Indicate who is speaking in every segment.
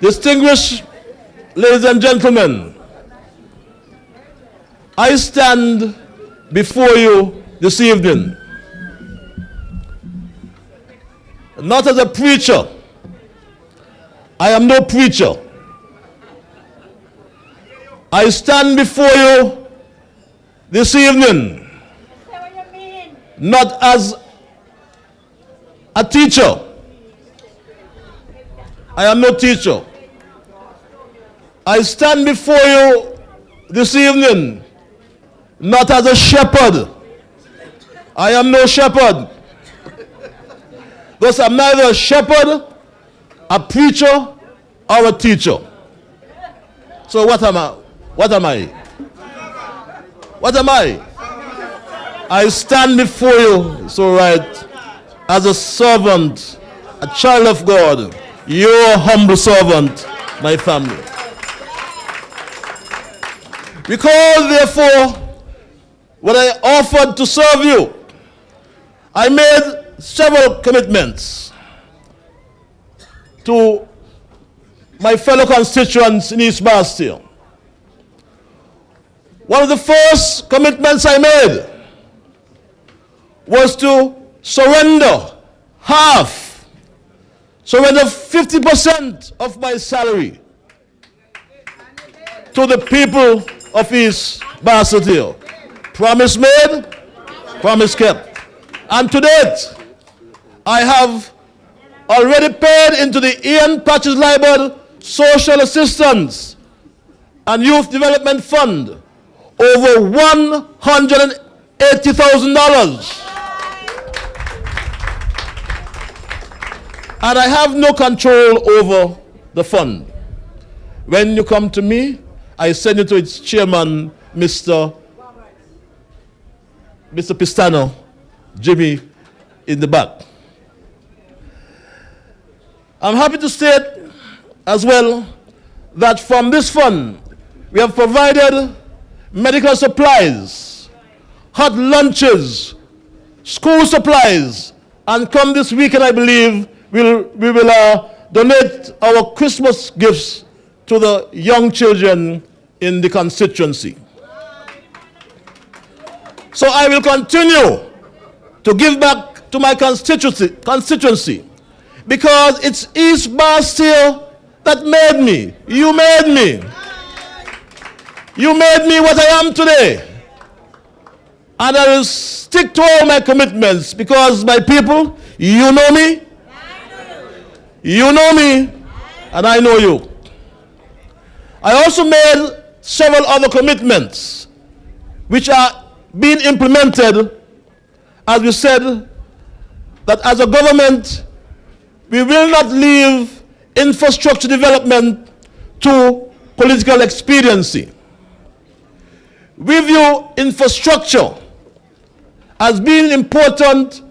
Speaker 1: Distinguished ladies and gentlemen, I stand before you this evening not as a preacher. I am no preacher. I stand before you this evening not as a teacher. I am no teacher. I stand before you this evening not as a shepherd. I am no shepherd. Thus, I'm neither a shepherd, a preacher, or a teacher. So what am I? What am I? What am I? I stand before you, so right, as a servant, a child of God, your humble servant, my family. Because, therefore, when I offered to serve you, I made several commitments to my fellow constituents in East Bastille. One of the first commitments I made was to surrender 50% of my salary to the people of East Bastille. Promise made, promise kept. And to date, I have already paid into the Ian Patches Liburd Social Assistance and Youth Development Fund over $180,000. And I have no control over the fund. When you come to me, I send you to its chairman, Mr. Pistano, Jimmy, in the back. I'm happy to state as well that from this fund, we have provided medical supplies, hot lunches, school supplies, and come this weekend, I believe, we will donate our Christmas gifts to the young children in the constituency. So I will continue to give back to my constituency because it's East Bastille that made me. You made me. You made me what I am today. And I will stick to all my commitments because, my people, you know me. You know me, and I know you. I also made several other commitments which are being implemented, as we said, that as a government, we will not leave infrastructure development to political expediency. We view infrastructure as being important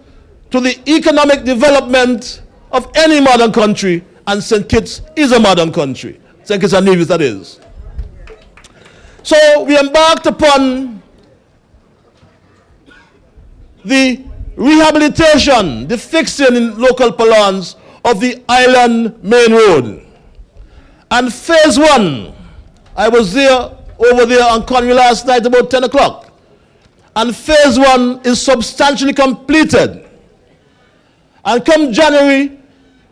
Speaker 1: to the economic development of any modern country, and St. Kitts is a modern country. St. Kitts and Nevis, that is. So we embarked upon the rehabilitation, the fixing in local parlance of the Island Main Road. And phase one, I was over there on Conway last night about 10 o'clock. And phase one is substantially completed. And come January,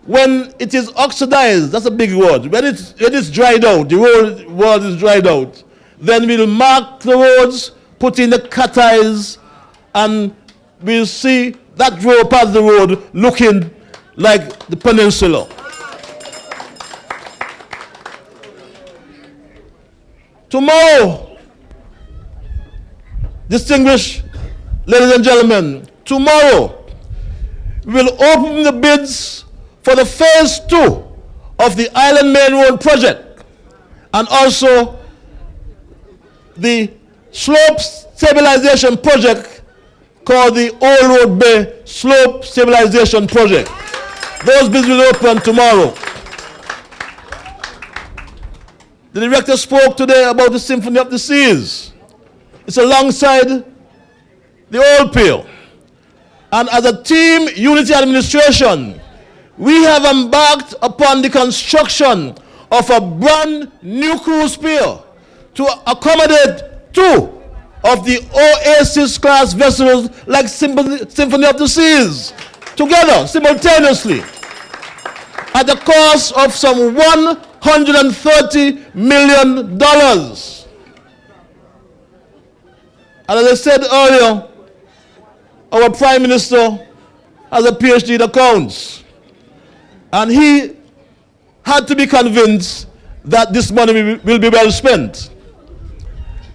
Speaker 1: when it is oxidized, that's a big word, when it's dried out, the road is dried out, then we'll mark the roads, put in the cut eyes, and we'll see that road past the road looking like the peninsula. Tomorrow, distinguished ladies and gentlemen, tomorrow we will open the bids for the phase 2 of the Island Main Road project and also the slope stabilization project called the Old Road Bay Slope Stabilization Project. Those bids will open tomorrow. The director spoke today about the Symphony of the Seas. It's alongside the old pier. And as a team, Unity Administration, we have embarked upon the construction of a brand new cruise pier to accommodate 2 of the Oasis class vessels like Symphony of the Seas together simultaneously at the cost of some $130 million. And as I said earlier, our Prime Minister has a PhD in accounts. And he had to be convinced that this money will be well spent.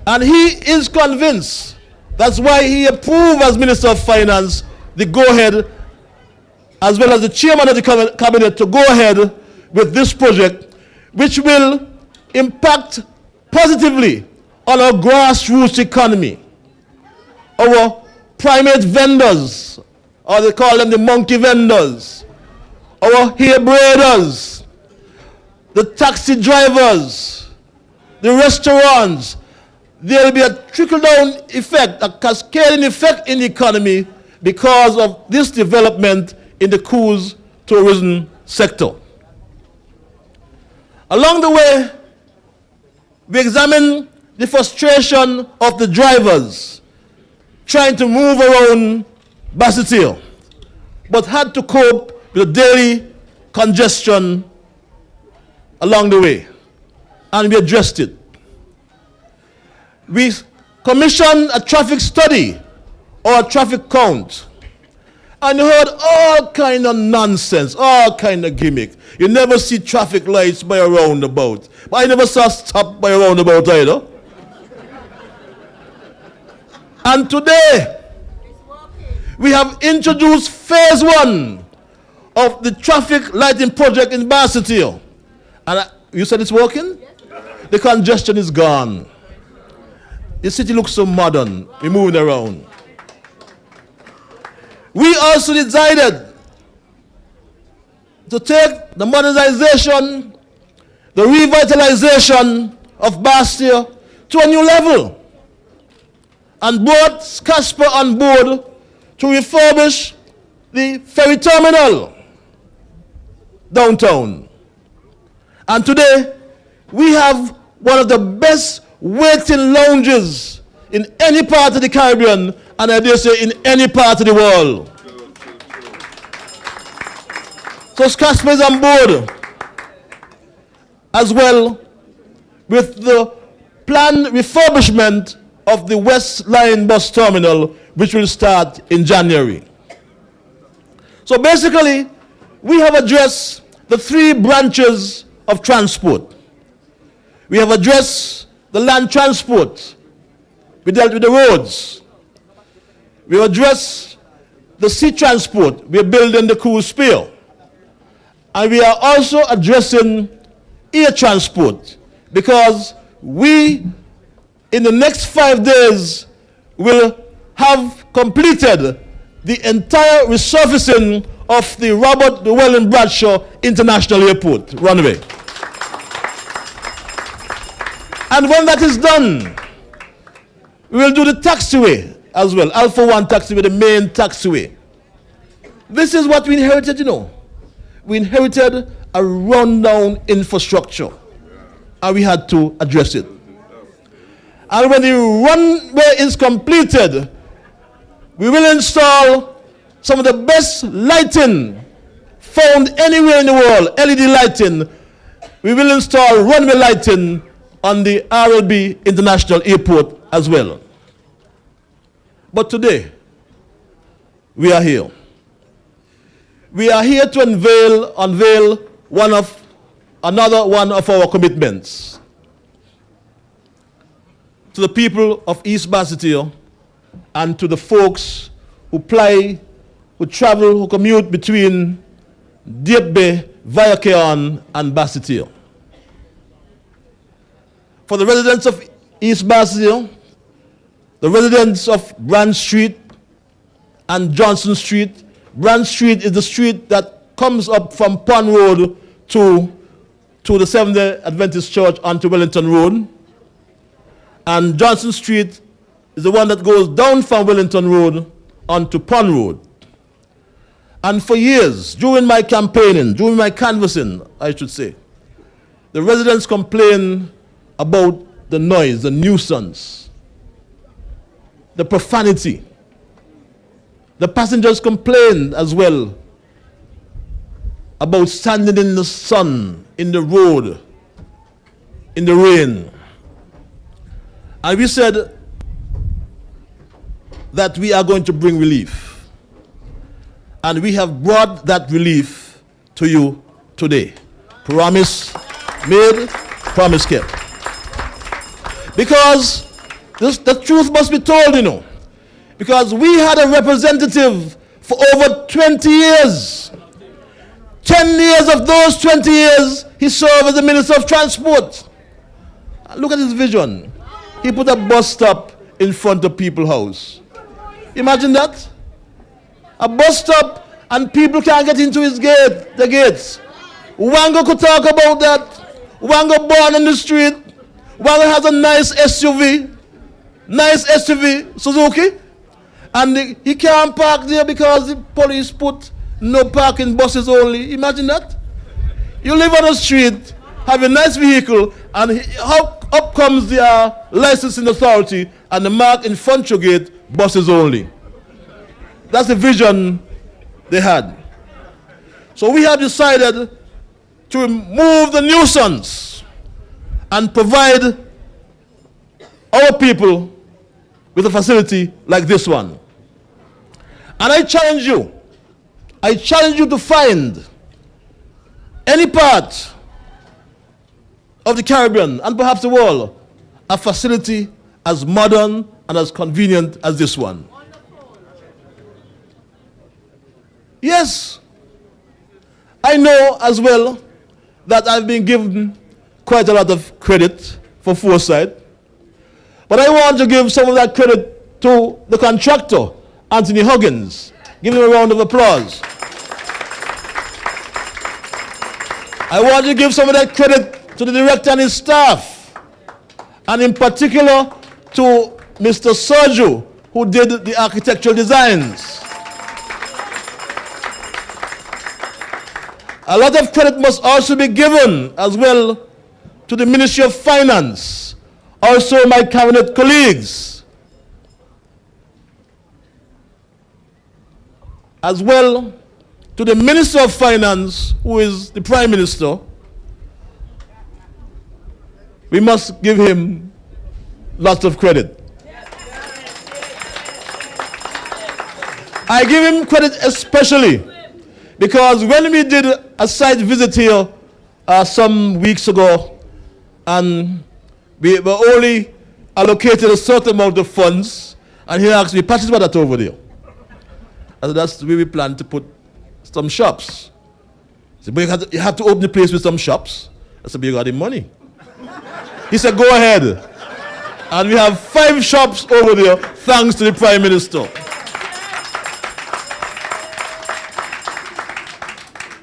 Speaker 1: And he is convinced. That's why he approved as Minister of Finance the go-ahead, as well as the chairman of the cabinet, to go ahead with this project, which will impact positively on our grassroots economy. Our primate vendors, or they call them the monkey vendors, our hair braiders, the taxi drivers, the restaurants. There will be a trickle-down effect, a cascading effect in the economy because of this development in the cruise tourism sector. Along the way, we examine the frustration of the drivers trying to move around Bassett Hill, but had to cope with the daily congestion along the way, and we addressed it. We commissioned a traffic study or a traffic count, and you heard all kind of nonsense, all kind of gimmick. You never see traffic lights by a roundabout, but I never saw stop by a roundabout either. And today, we have introduced phase 1 of the traffic lighting project in Bassett Hill. And you said it's working? Yes. The congestion is gone. The city looks so modern. We're moving around. We also decided to take the modernization, the revitalization of Bassett Hill to a new level, and brought Casper on board to refurbish the ferry terminal downtown. And today, we have one of the best waiting lounges in any part of the Caribbean, and I dare say in any part of the world. So Casper is on board, as well with the planned refurbishment of the West Line bus terminal, which will start in January. So basically, we have addressed the 3 branches of transport. We have addressed the land transport. We dealt with the roads. We have addressed the sea transport. We are building the cruise pier. And we are also addressing air transport, because we, in the next 5 days, will have completed the entire resurfacing of the Robert Llewellyn Bradshaw International Airport runway. And when that is done, we will do the taxiway as well, Alpha 1 taxiway, the main taxiway. This is what we inherited, you know. We inherited a rundown infrastructure, and we had to address it. And when the runway is completed, we will install some of the best lighting found anywhere in the world, LED lighting. We will install runway lighting on the RLB International Airport as well. But today, we are here. We are here to unveil another one of our commitments to the people of East Bassett Hill and to the folks who travel, who commute between Deep Bay, via Keon, and Bassett Hill. For the residents of East Bassett Hill, the residents of Brand Street and Johnson Street, Brand Street is the street that comes up from Pond Road to the Seventh-day Adventist Church onto Wellington Road. And Johnson Street is the one that goes down from Wellington Road onto Pond Road. And for years, during my campaigning, during my canvassing, I should say, the residents complain about the noise, the nuisance, the profanity. The passengers complain as well about standing in the sun, in the road, in the rain. And we said that we are going to bring relief. And we have brought that relief to you today. Promise made, promise kept. Because the truth must be told, you know. Because we had a representative for over 20 years. 10 years of those 20 years, he served as the Minister of Transport. Look at his vision. He put a bus stop in front of People's House. Imagine that. A bus stop and people can't get into his gate, the gates. Wango could talk about that. Wango born on the street. Wango has a nice SUV, Suzuki. And he can't park there because the police put no parking, buses only. Imagine that. You live on the street, have a nice vehicle, and up comes the licensing authority and the mark in front of your gate, buses only. That's the vision they had. So we have decided to remove the nuisance and provide our people with a facility like this one. And I challenge you to find any part of the Caribbean and perhaps the world a facility as modern and as convenient as this one. Yes, I know as well that I've been given quite a lot of credit for foresight, but I want to give some of that credit to the contractor, Anthony Huggins. Give him a round of applause. I want to give some of that credit to the director and his staff, and in particular to Mr. Sergio, who did the architectural designs. A lot of credit must also be given as well to the Ministry of Finance, also my cabinet colleagues, as well to the Minister of Finance, who is the Prime Minister. We must give him lots of credit. I give him credit especially because when we did a site visit here some weeks ago, and we were only allocated a certain amount of funds, and he asked me, "Patches, what that over there?" I said, "That's where we plan to put some shops." He said, "But you have to open the place with some shops." I said, "But you got the money." He said, "Go ahead." And we have 5 shops over there, thanks to the Prime Minister.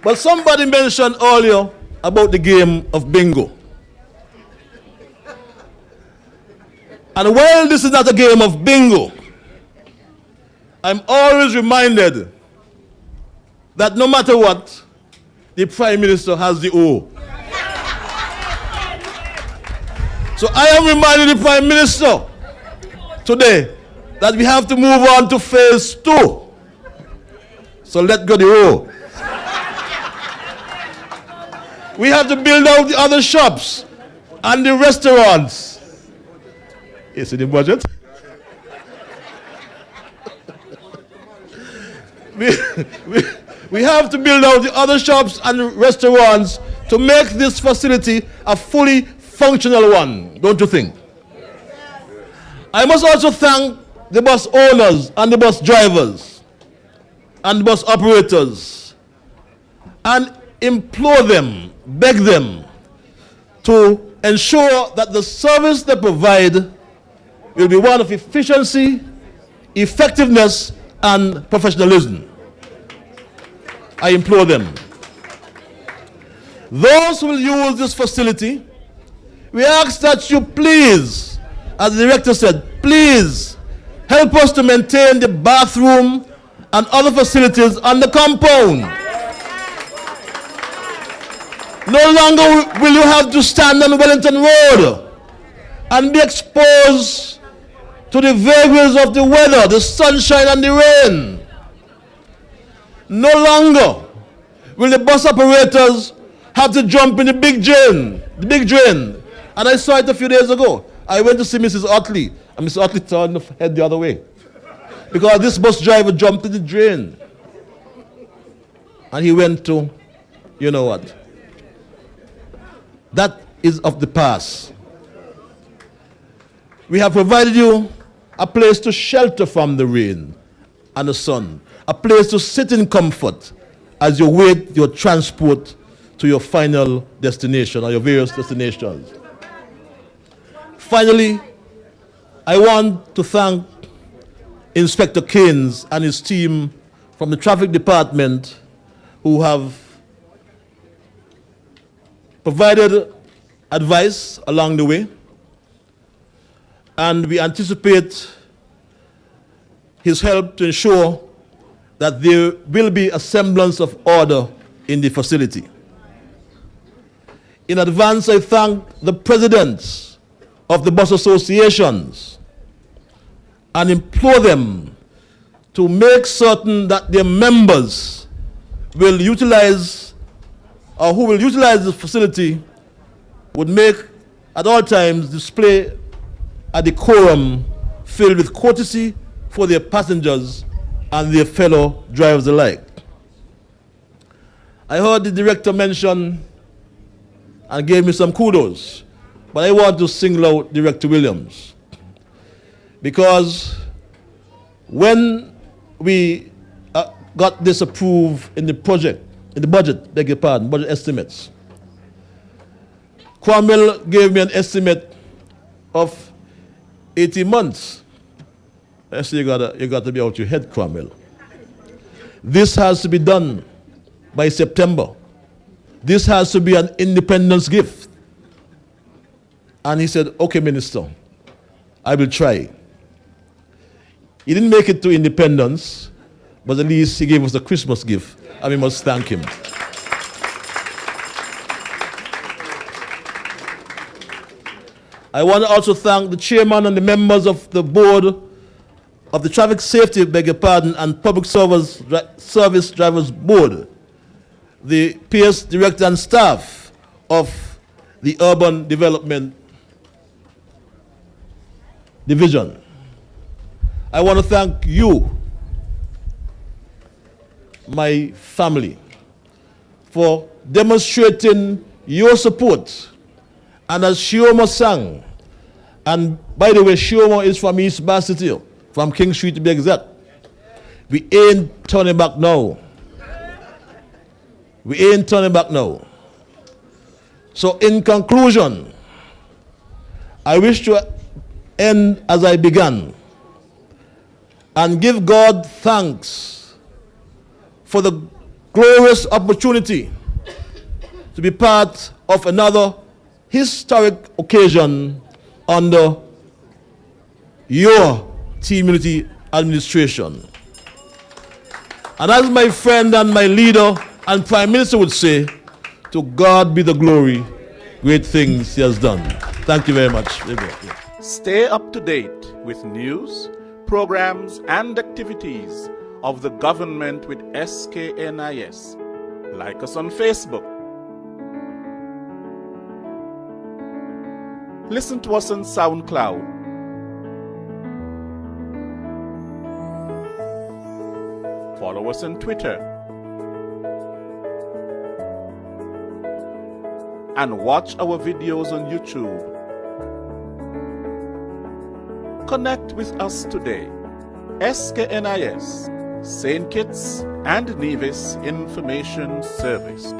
Speaker 1: But somebody mentioned earlier about the game of bingo. And while this is not a game of bingo, I'm always reminded that no matter what, the Prime Minister has the O. So I am reminding the Prime Minister today that we have to move on to phase 2. So let go the O. We have to build out the other shops and the restaurants. Is it in the budget? we have to build out the other shops and restaurants to make this facility a fully functional one, don't you think? I must also thank the bus owners and the bus drivers and bus operators and implore them, beg them to ensure that the service they provide will be one of efficiency, effectiveness, and professionalism. I implore them. Those who will use this facility, we ask that you please, as the director said, please help us to maintain the bathroom and other facilities on the compound. No longer will you have to stand on Wellington Road and be exposed to the vagaries of the weather, the sunshine and the rain. No longer will the bus operators have to jump in the big drain. And I saw it a few days ago. I went to see Mrs. Otley, and Mrs. Otley turned her head the other way because this bus driver jumped in the drain. And he went to, you know what? That is of the past. We have provided you a place to shelter from the rain and the sun, a place to sit in comfort as you wait your transport to your final destination or your various destinations. Finally, I want to thank Inspector Keynes and his team from the traffic department who have provided advice along the way, and we anticipate his help to ensure that there will be a semblance of order in the facility. In advance, I thank the presidents of the bus associations and implore them to make certain that their members will utilize, or who will utilize the facility, would make at all times display a decorum filled with courtesy for their passengers and their fellow drivers alike. I heard the director mention and gave me some kudos, but I want to single out Director Williams, because when we got this approved in the project, in the budget, beg your pardon, budget estimates, Cromwell gave me an estimate of 18 months. I said, you got to be out your head, Cromwell. This has to be done by September. This has to be an independence gift. And he said, okay, Minister, I will try. He didn't make it to independence, but at least he gave us a Christmas gift, and we must thank him. I want to also thank the chairman and the members of the board of the Traffic Safety, beg your pardon, and Public Service Drivers Board, the PS director and staff of the Urban Development Division. I want to thank you, my family, for demonstrating your support. And as Shioma sang, and by the way, Shioma is from East Bassetty, from King Street to be exact. We ain't turning back now. We ain't turning back now. So in conclusion, I wish to end as I began and give God thanks for the glorious opportunity to be part of another historic occasion under your Team Unity administration. And as my friend and my leader and Prime Minister would say, to God be the glory, great things he has done. Thank you very much.
Speaker 2: Stay up to date with news, programs, and activities of the government with SKNIS. Like us on Facebook. Listen to us on SoundCloud. Follow us on Twitter. And watch our videos on YouTube. Connect with us today. SKNIS, St. Kitts and Nevis Information Service.